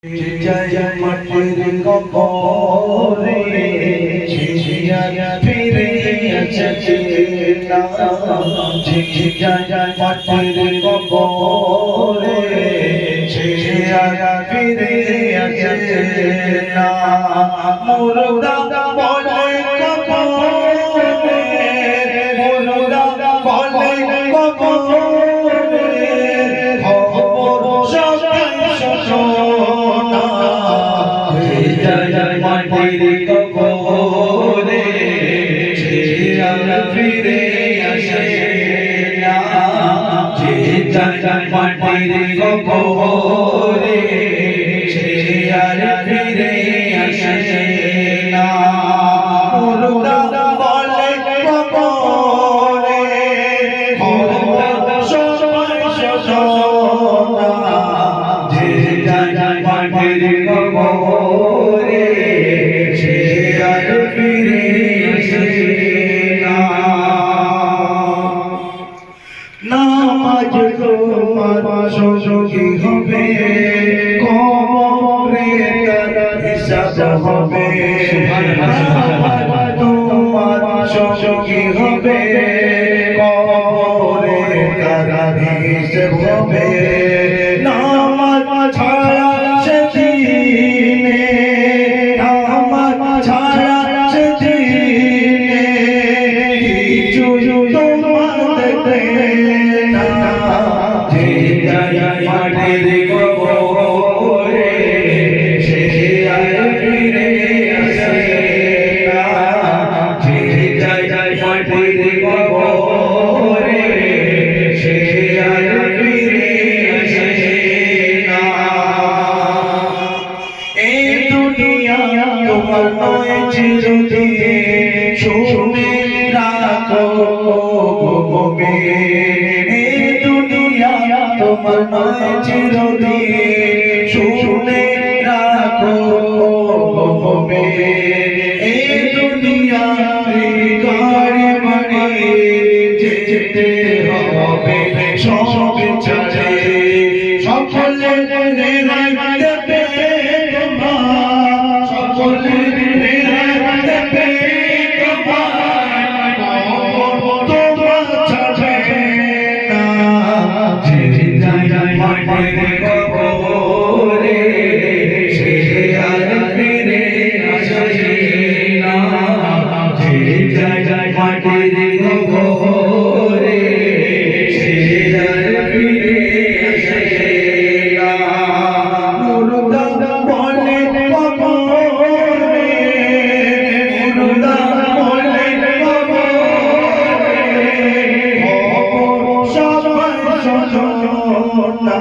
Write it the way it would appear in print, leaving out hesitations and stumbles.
জয় মাটির কবরে ঝিঝিয়া ফিরে আসছে না ঝিঝিয়া মাটির কবরে ঝিঝিয়া ফিরে আসছে না মুর্দা বলে কবরে মুর্দা বলে কবরে খবর সবাই শোনা জয় মাটির কবরে ঝিঝিয়া ফিরে আসে না জয় মাটির কবরে ঝিঝিয়া ফিরে আসে না মুর্দা বলে কবরে খবর সবাই শোনা জয় মাটির কবরে ঝিঝিয়া ফিরে আসে না নামাজ তোমার সঙ্গী হবে কবরে তার হিসাব হবে নামাজ তোমার সঙ্গী হবে কবরে তার হিসাব হবে নামাজ ছাড়া সেদিনে নামাজ ছাড়া সেদিনে কিছু তোমার দেখবে না জয় মাটির কবরে ঝিঝিয়া ফিরে আসে না জয় মাটির কবরে ঝিঝিয়া ফিরে আসে না এই দুনিয়া তোমার নয় চিরদিন শুনে রাখো মুমিন এই দুনিয়া তোমার নয় চিরদিন শুনে রাখো মুমিন এই দুনিয়া গাড়ি বাড়ি যেতে হবে সব ছেড়ে সকলে দেবে তোমার সকলে দেবে তোমার তোমার ছাড়বে না জয় মাটির কবরে ঝিঝিয়া ফিরে আসে না জয় মাটির কবরে ঝিঝিয়া ফিরে আসে না মুর্দা বলে কবরে মুর্দা বলে কবরে খবর সবাই শোনা